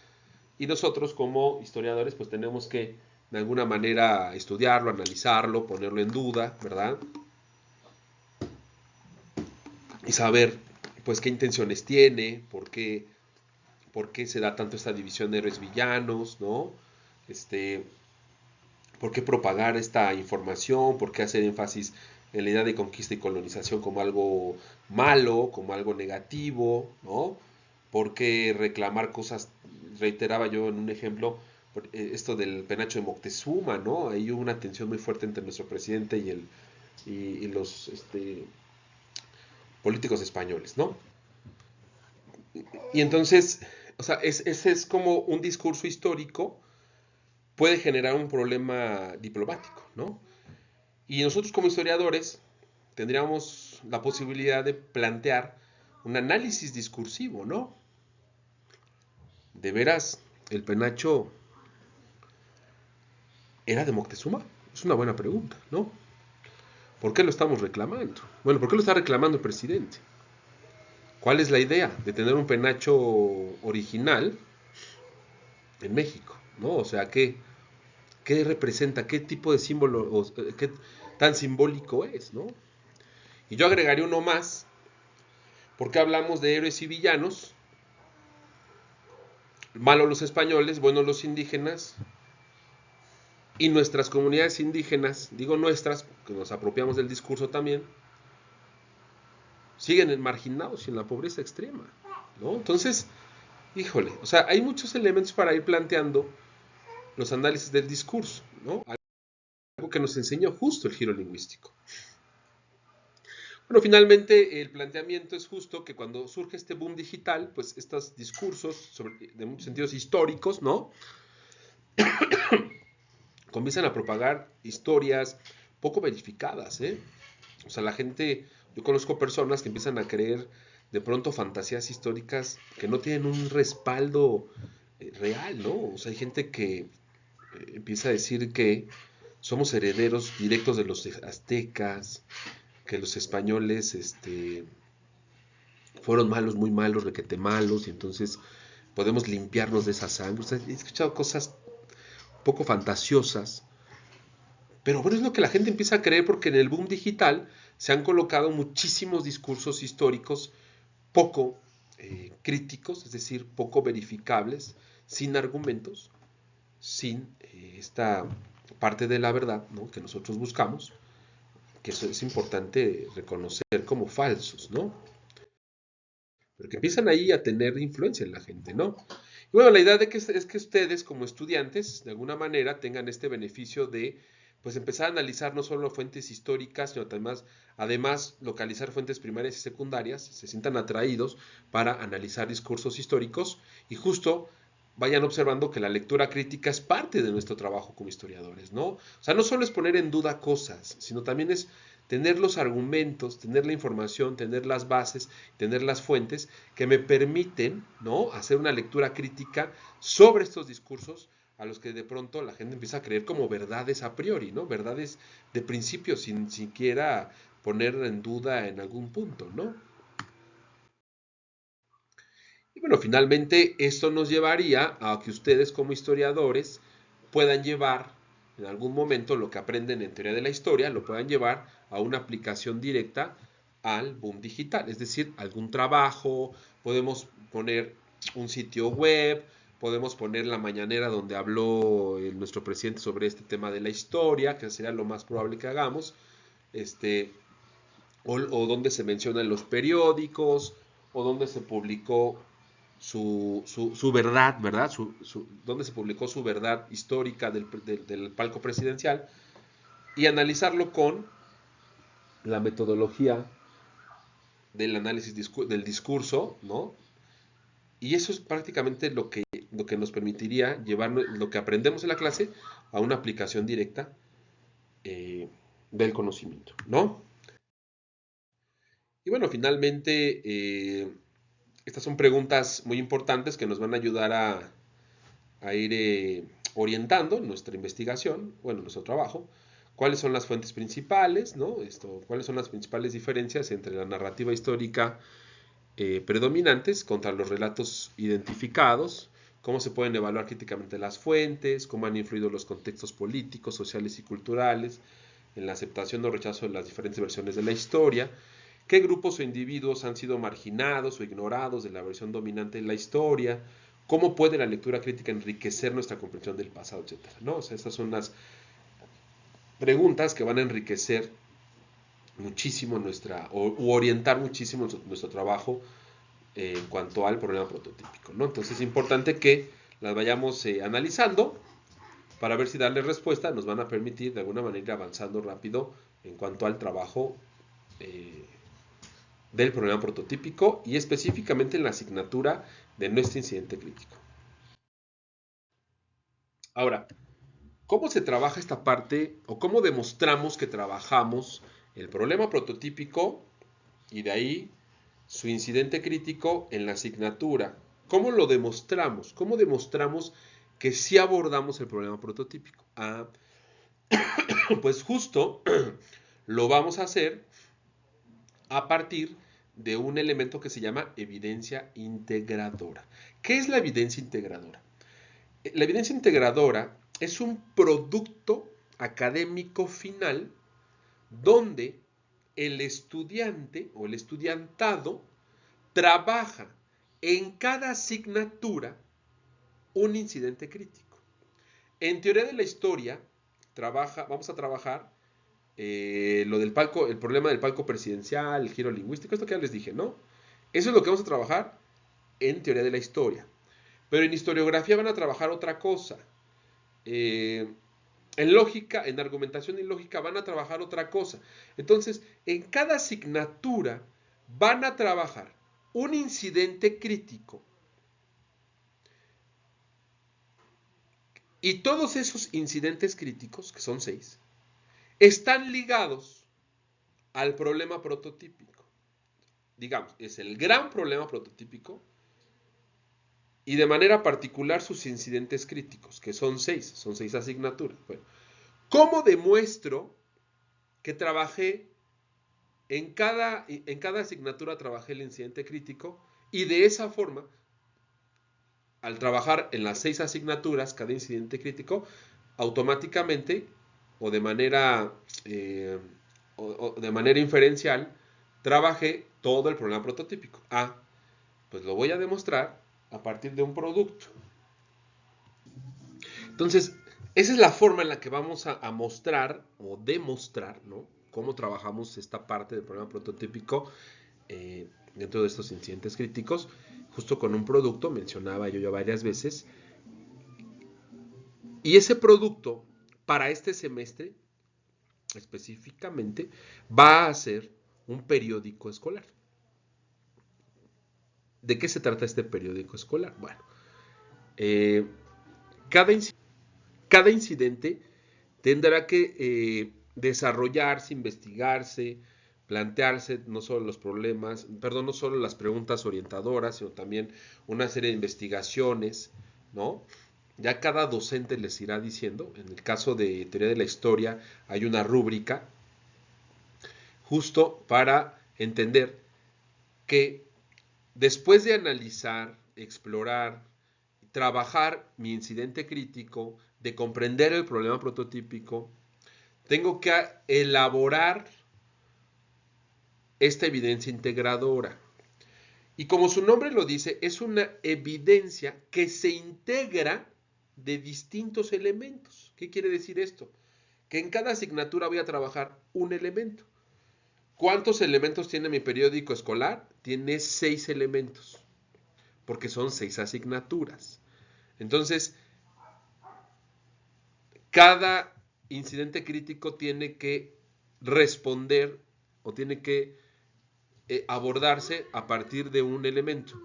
y nosotros como historiadores pues tenemos que de alguna manera estudiarlo, analizarlo, ponerlo en duda, ¿verdad? Y saber pues qué intenciones tiene, por qué se da tanto esta división de héroes villanos, ¿no? Este, por qué propagar esta información, por qué hacer énfasis en la idea de conquista y colonización como algo malo, como algo negativo, ¿no? Por qué reclamar cosas, reiteraba yo en un ejemplo, esto del penacho de Moctezuma, ¿no? Ahí hubo una tensión muy fuerte entre nuestro presidente y los políticos españoles, ¿no? Y entonces, o sea, ese es como un discurso histórico puede generar un problema diplomático, ¿no? Y nosotros como historiadores tendríamos la posibilidad de plantear un análisis discursivo, ¿no? ¿De veras el penacho era de Moctezuma? Es una buena pregunta, ¿no? ¿Por qué lo estamos reclamando? Bueno, ¿por qué lo está reclamando el presidente? ¿Cuál es la idea de tener un penacho original en México? ¿No? O sea, ¿qué representa? ¿Qué tipo de símbolo, qué tan simbólico es? ¿No? Y yo agregaría uno más, porque hablamos de héroes y villanos, malos los españoles, buenos los indígenas, y nuestras comunidades indígenas, digo nuestras, que nos apropiamos del discurso también, siguen marginados y en la pobreza extrema, ¿no? Entonces, híjole, o sea, hay muchos elementos para ir planteando los análisis del discurso, ¿no? Algo que nos enseñó justo el giro lingüístico. Bueno, finalmente el planteamiento es justo que cuando surge este boom digital, pues estos discursos, de muchos sentidos históricos, ¿no? Comienzan a propagar historias poco verificadas, ¿eh? O sea, la gente, yo conozco personas que empiezan a creer de pronto fantasías históricas que no tienen un respaldo real, ¿no? O sea, hay gente que empieza a decir que somos herederos directos de los aztecas, que los españoles fueron malos, muy malos, requete malos, y entonces podemos limpiarnos de esa sangre. O sea, he escuchado cosas poco fantasiosas, pero bueno, es lo que la gente empieza a creer porque en el boom digital se han colocado muchísimos discursos históricos poco críticos, es decir, poco verificables, sin argumentos, sin esta parte de la verdad, ¿no?, que nosotros buscamos, que eso es importante reconocer como falsos, ¿no? Pero que empiezan ahí a tener influencia en la gente, ¿no? Y bueno, la idea es que ustedes como estudiantes, de alguna manera, tengan este beneficio de pues empezar a analizar no solo fuentes históricas, sino además localizar fuentes primarias y secundarias, se sientan atraídos para analizar discursos históricos y justo vayan observando que la lectura crítica es parte de nuestro trabajo como historiadores, ¿no? O sea, no solo es poner en duda cosas, sino también es tener los argumentos, tener la información, tener las bases, tener las fuentes que me permiten, ¿no?, hacer una lectura crítica sobre estos discursos a los que de pronto la gente empieza a creer como verdades a priori, ¿no? Verdades de principio, sin siquiera poner en duda en algún punto, ¿no? Y bueno, finalmente esto nos llevaría a que ustedes como historiadores puedan llevar en algún momento lo que aprenden en teoría de la historia, lo puedan llevar a una aplicación directa al boom digital, es decir, algún trabajo, podemos poner un sitio web, podemos poner la mañanera donde habló nuestro presidente sobre este tema de la historia, que sería lo más probable que hagamos, o donde se menciona en los periódicos, o donde se publicó su verdad, ¿verdad? Donde se publicó su verdad histórica del palco presidencial y analizarlo con la metodología del análisis del discurso, ¿no? Y eso es prácticamente lo que nos permitiría llevar lo que aprendemos en la clase a una aplicación directa del conocimiento, ¿no? Y bueno, finalmente, estas son preguntas muy importantes que nos van a ayudar a ir orientando nuestra investigación, bueno, nuestro trabajo. ¿Cuáles son las fuentes principales? ¿No? ¿Cuáles son las principales diferencias entre la narrativa histórica predominantes contra los relatos identificados? ¿Cómo se pueden evaluar críticamente las fuentes? ¿Cómo han influido los contextos políticos, sociales y culturales en la aceptación o rechazo de las diferentes versiones de la historia? ¿Qué grupos o individuos han sido marginados o ignorados de la versión dominante de la historia? ¿Cómo puede la lectura crítica enriquecer nuestra comprensión del pasado, etcétera? ¿No? O sea, estas son las preguntas que van a enriquecer muchísimo u orientar muchísimo nuestro trabajo en cuanto al problema prototípico, ¿no? Entonces es importante que las vayamos analizando para ver si darle respuesta nos van a permitir de alguna manera ir avanzando rápido en cuanto al trabajo eh, del problema prototípico y específicamente en la asignatura de nuestro incidente crítico. Ahora, ¿cómo se trabaja esta parte o cómo demostramos que trabajamos el problema prototípico y de ahí su incidente crítico en la asignatura? ¿Cómo lo demostramos? ¿Cómo demostramos que sí abordamos el problema prototípico? Pues justo lo vamos a hacer a partir de un elemento que se llama evidencia integradora. ¿Qué es la evidencia integradora? La evidencia integradora es un producto académico final donde el estudiante o el estudiantado trabaja en cada asignatura un incidente crítico. En teoría de la historia, vamos a trabajar lo del palco, el problema del palco presidencial, el giro lingüístico, esto que ya les dije, ¿no? Eso es lo que vamos a trabajar en teoría de la historia. Pero en historiografía van a trabajar otra cosa. En lógica, en argumentación y lógica van a trabajar otra cosa. Entonces, en cada asignatura van a trabajar un incidente crítico. Y todos esos incidentes críticos, que son 6, están ligados al problema prototípico. Digamos, es el gran problema prototípico y de manera particular sus incidentes críticos, que son 6 asignaturas. Bueno, ¿cómo demuestro que trabajé en cada asignatura trabajé el incidente crítico y de esa forma, al trabajar en las 6 asignaturas cada incidente crítico, automáticamente o de manera inferencial trabajé todo el problema prototípico? Pues lo voy a demostrar a partir de un producto. Entonces, esa es la forma en la que vamos a mostrar o demostrar, ¿no?, cómo trabajamos esta parte del problema prototípico dentro de estos incidentes críticos, justo con un producto, mencionaba yo ya varias veces, y ese producto para este semestre específicamente va a ser un periódico escolar. ¿De qué se trata este periódico escolar? Bueno, cada incidente tendrá que desarrollarse, investigarse, plantearse no solo los problemas, perdón, no solo las preguntas orientadoras, sino también una serie de investigaciones, ¿no? Ya cada docente les irá diciendo, en el caso de teoría de la historia hay una rúbrica justo para entender que después de analizar, explorar, trabajar mi incidente crítico, de comprender el problema prototípico, tengo que elaborar esta evidencia integradora. Y como su nombre lo dice, es una evidencia que se integra de distintos elementos. ¿Qué quiere decir esto? Que en cada asignatura voy a trabajar un elemento. ¿Cuántos elementos tiene mi periódico escolar? Tiene 6 elementos, porque son 6 asignaturas. Entonces, cada incidente crítico tiene que responder o tiene que abordarse a partir de un elemento.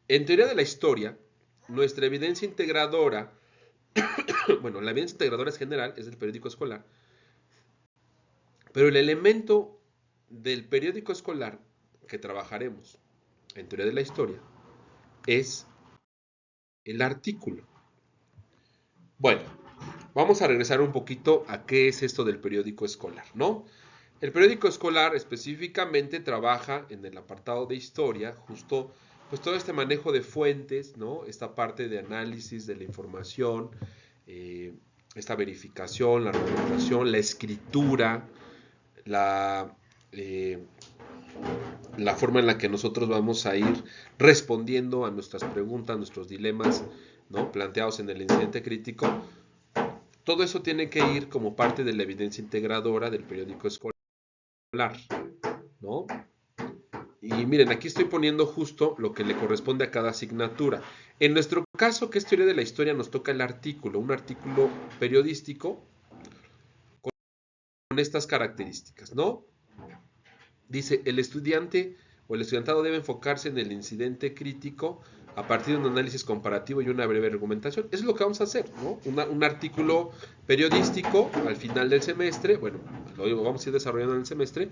En teoría de la historia, nuestra evidencia integradora, bueno, la evidencia integradora es general, es del periódico escolar, pero el elemento del periódico escolar que trabajaremos en teoría de la historia es el artículo. Bueno, vamos a regresar un poquito a qué es esto del periódico escolar, ¿no? El periódico escolar específicamente trabaja en el apartado de historia, justo pues todo este manejo de fuentes, ¿no? Esta parte de análisis de la información, esta verificación, la argumentación, la escritura, la, eh, la forma en la que nosotros vamos a ir respondiendo a nuestras preguntas, nuestros dilemas, ¿no? Planteados en el incidente crítico. Todo eso tiene que ir como parte de la evidencia integradora del periódico escolar, ¿no? Y miren, aquí estoy poniendo justo lo que le corresponde a cada asignatura. En nuestro caso, que es teoría de la historia, nos toca el artículo, un artículo periodístico con estas características, ¿no? Dice, el estudiante o el estudiantado debe enfocarse en el incidente crítico a partir de un análisis comparativo y una breve argumentación. Eso es lo que vamos a hacer, ¿no? Un artículo periodístico al final del semestre, bueno, lo vamos a ir desarrollando en el semestre,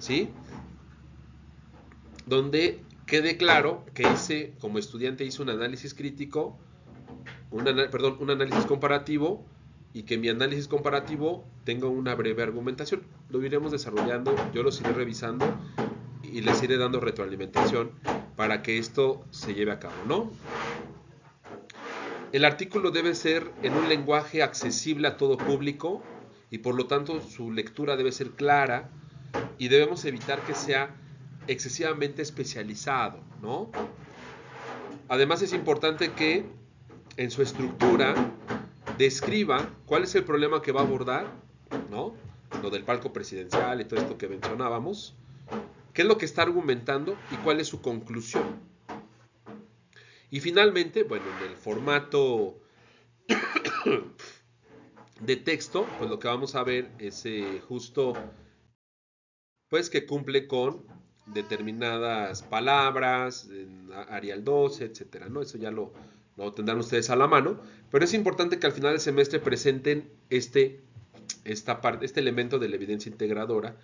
¿sí? Donde quede claro que ese, como estudiante, hizo un análisis crítico, un análisis comparativo, y que mi análisis comparativo tenga una breve argumentación. Lo iremos desarrollando, yo los iré revisando y les iré dando retroalimentación para que esto se lleve a cabo, ¿no? El artículo debe ser en un lenguaje accesible a todo público y por lo tanto su lectura debe ser clara y debemos evitar que sea excesivamente especializado, ¿no? Además es importante que en su estructura describa cuál es el problema que va a abordar, ¿no? Lo del palco presidencial y todo esto que mencionábamos, qué es lo que está argumentando y cuál es su conclusión. Y finalmente, bueno, en el formato de texto, pues lo que vamos a ver es justo, pues que cumple con determinadas palabras, en Arial 12, etcétera, ¿no? Eso ya lo tendrán ustedes a la mano, pero es importante que al final del semestre presenten este elemento de la evidencia integradora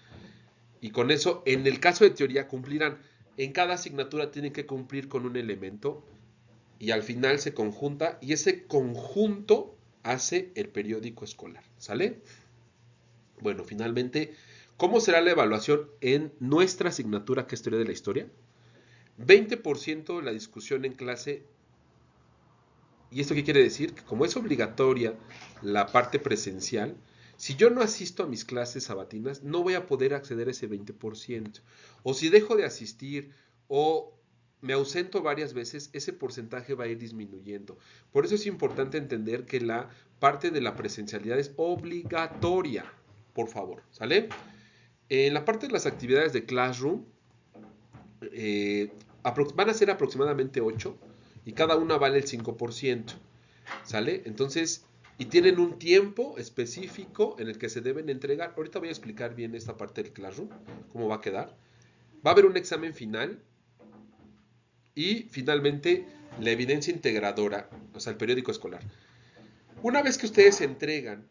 y con eso, en el caso de teoría, cumplirán. En cada asignatura tienen que cumplir con un elemento y al final se conjunta y ese conjunto hace el periódico escolar, ¿sale? Bueno, finalmente, ¿cómo será la evaluación en nuestra asignatura que es teoría de la historia? 20% de la discusión en clase. ¿Y esto qué quiere decir? Que como es obligatoria la parte presencial, si yo no asisto a mis clases sabatinas, no voy a poder acceder a ese 20%. O si dejo de asistir o me ausento varias veces, ese porcentaje va a ir disminuyendo. Por eso es importante entender que la parte de la presencialidad es obligatoria, por favor, ¿sale? En la parte de las actividades de Classroom, van a ser aproximadamente 8 y cada una vale el 5%, ¿sale? Entonces, y tienen un tiempo específico en el que se deben entregar. Ahorita voy a explicar bien esta parte del Classroom, cómo va a quedar. Va a haber un examen final y finalmente la evidencia integradora, o sea, el periódico escolar. Una vez que ustedes entregan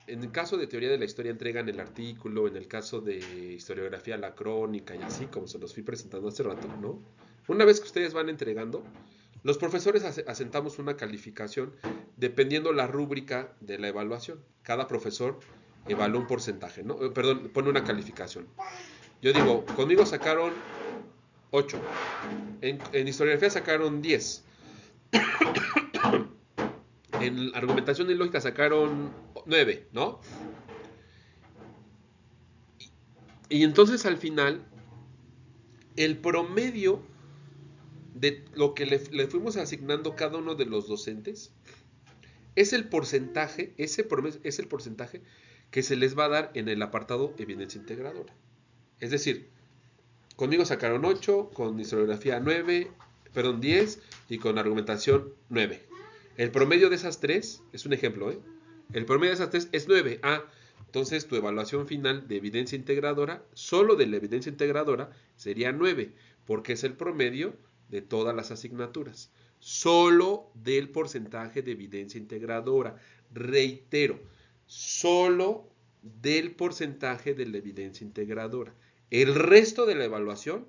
en el caso de teoría de la historia entregan el artículo, en el caso de historiografía la crónica y así, como se los fui presentando hace rato, ¿no? Una vez que ustedes van entregando, los profesores asentamos una calificación dependiendo la rúbrica de la evaluación. Cada profesor evalúa un porcentaje, ¿no? Perdón, pone una calificación. Yo digo, conmigo sacaron 8, en historiografía sacaron 10, en argumentación y lógica sacaron 9, ¿no? Y entonces al final, el promedio de lo que le fuimos asignando cada uno de los docentes es el porcentaje, es el porcentaje que se les va a dar en el apartado evidencia integradora. Es decir, conmigo sacaron 8, con historiografía 9, perdón, 10 y con argumentación 9. El promedio de esas tres, es un ejemplo, ¿eh? El promedio de esas tres es 9. Ah, entonces tu evaluación final de evidencia integradora, solo de la evidencia integradora, sería 9, porque es el promedio de todas las asignaturas. Solo del porcentaje de evidencia integradora. Reitero, solo del porcentaje de la evidencia integradora. El resto de la evaluación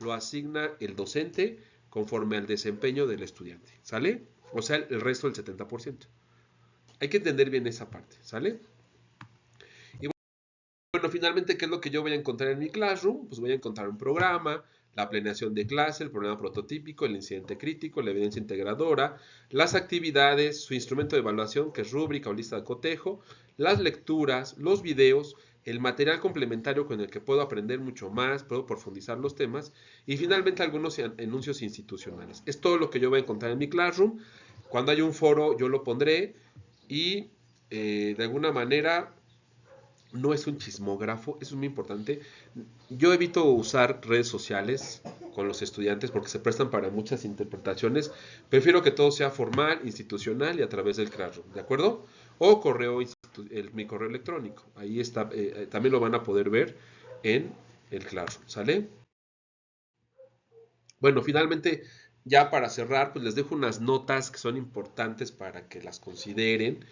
lo asigna el docente conforme al desempeño del estudiante, ¿sale? O sea, el resto del 70%. Hay que entender bien esa parte, ¿sale? Y bueno, finalmente, ¿qué es lo que yo voy a encontrar en mi Classroom? Pues voy a encontrar un programa, la planeación de clase, el programa prototípico, el incidente crítico, la evidencia integradora, las actividades, su instrumento de evaluación, que es rúbrica o lista de cotejo, las lecturas, los videos, el material complementario con el que puedo aprender mucho más, puedo profundizar los temas, y finalmente algunos anuncios institucionales. Es todo lo que yo voy a encontrar en mi Classroom. Cuando haya un foro, yo lo pondré y de alguna manera no es un chismógrafo, eso es muy importante. Yo evito usar redes sociales con los estudiantes porque se prestan para muchas interpretaciones. Prefiero que todo sea formal, institucional y a través del Classroom, ¿de acuerdo? O correo, mi correo electrónico. Ahí está, también lo van a poder ver en el Classroom, ¿sale? Bueno, finalmente, ya para cerrar, pues les dejo unas notas que son importantes para que las consideren.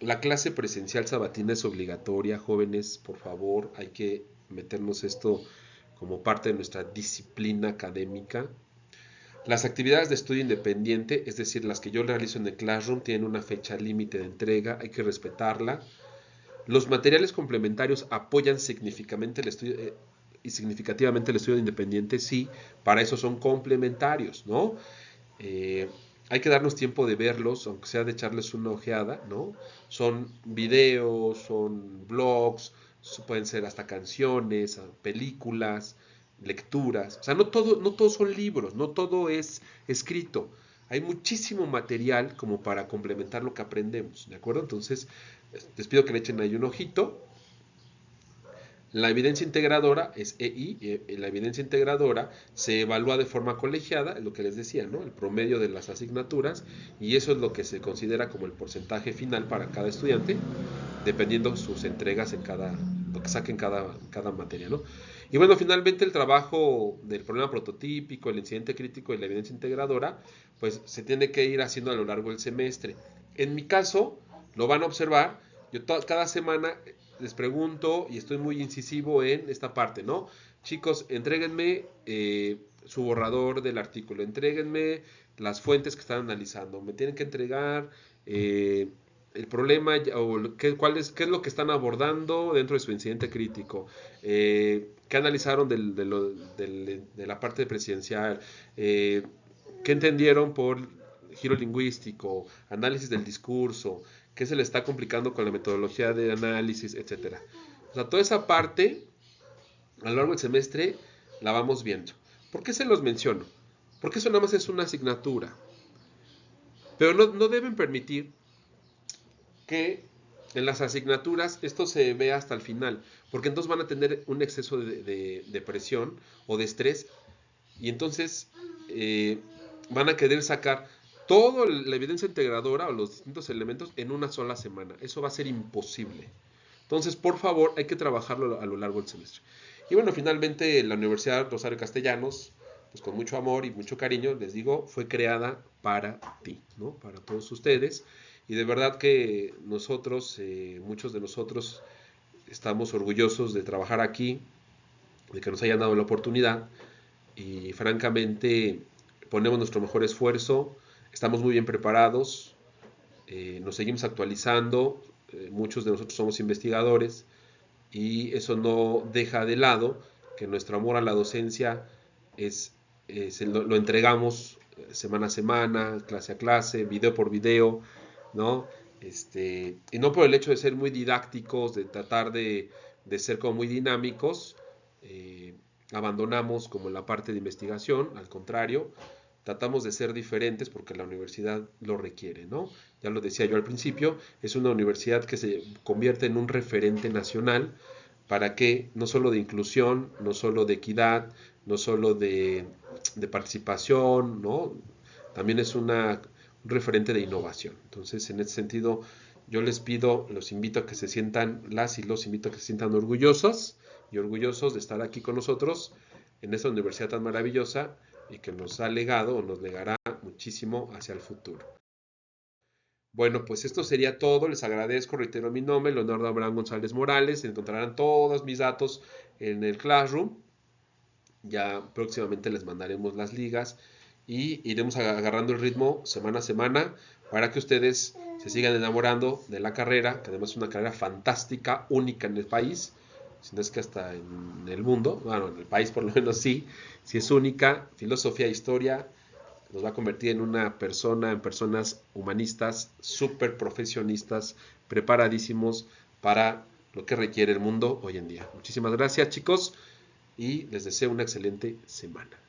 La clase presencial sabatina es obligatoria, jóvenes, por favor, hay que meternos esto como parte de nuestra disciplina académica. Las actividades de estudio independiente, es decir, las que yo realizo en el Classroom, tienen una fecha límite de entrega, hay que respetarla. Los materiales complementarios apoyan significativamente el estudio, significativamente el estudio independiente, sí, para eso son complementarios, ¿no? Eh, hay que darnos tiempo de verlos, aunque sea de echarles una ojeada, ¿no? Son videos, son blogs, pueden ser hasta canciones, películas, lecturas. O sea, no todos son libros, no todo es escrito. Hay muchísimo material como para complementar lo que aprendemos, ¿de acuerdo? Entonces, les pido que le echen ahí un ojito. La evidencia integradora es EI, la evidencia integradora se evalúa de forma colegiada, es lo que les decía, ¿no? El promedio de las asignaturas, y eso es lo que se considera como el porcentaje final para cada estudiante, dependiendo sus entregas en lo que saquen cada materia, ¿no? Y bueno, finalmente el trabajo del problema prototípico, el incidente crítico y la evidencia integradora, pues se tiene que ir haciendo a lo largo del semestre. En mi caso, lo van a observar, yo cada semana les pregunto y estoy muy incisivo en esta parte, ¿no? Chicos, entréguenme su borrador del artículo, entréguenme las fuentes que están analizando, me tienen que entregar el problema o qué es lo que están abordando dentro de su incidente crítico, qué analizaron de la parte presidencial, qué entendieron por giro lingüístico, análisis del discurso, qué se le está complicando con la metodología de análisis, etcétera. O sea, toda esa parte a lo largo del semestre la vamos viendo. ¿Por qué se los menciono? Porque eso nada más es una asignatura. Pero no deben permitir que en las asignaturas esto se vea hasta el final, porque entonces van a tener un exceso de presión o de estrés y entonces van a querer sacar toda la evidencia integradora o los distintos elementos en una sola semana. Eso va a ser imposible. Entonces, por favor, hay que trabajarlo a lo largo del semestre. Y bueno, finalmente la Universidad Rosario Castellanos, pues con mucho amor y mucho cariño, les digo, fue creada para ti, ¿no? Para todos ustedes. Y de verdad que nosotros, muchos de nosotros, estamos orgullosos de trabajar aquí, de que nos hayan dado la oportunidad y francamente ponemos nuestro mejor esfuerzo, estamos muy bien preparados, nos seguimos actualizando, muchos de nosotros somos investigadores y eso no deja de lado que nuestro amor a la docencia lo entregamos semana a semana, clase a clase, video por video, ¿no? Y no por el hecho de ser muy didácticos, de tratar de ser como muy dinámicos, eh, abandonamos como la parte de investigación, al contrario, tratamos de ser diferentes porque la universidad lo requiere, ¿no? Ya lo decía yo al principio, es una universidad que se convierte en un referente nacional para que no solo de inclusión, no solo de equidad, no solo de participación, ¿no? También es un referente de innovación. Entonces, en ese sentido, yo les pido, los invito a que se sientan, las y los invito a que se sientan orgullosos y orgullosos de estar aquí con nosotros en esta universidad tan maravillosa y que nos ha legado o nos legará muchísimo hacia el futuro. Bueno, pues esto sería todo. Les agradezco, reitero mi nombre, Leonardo Abraham González Morales. Encontrarán todos mis datos en el Classroom. Ya próximamente les mandaremos las ligas y iremos agarrando el ritmo semana a semana para que ustedes se sigan enamorando de la carrera, que además es una carrera fantástica, única en el país, si no es que hasta en el mundo, bueno, en el país por lo menos sí, si es única, filosofía e historia, nos va a convertir en una persona, en personas humanistas, súper profesionistas, preparadísimos para lo que requiere el mundo hoy en día. Muchísimas gracias, chicos, y les deseo una excelente semana.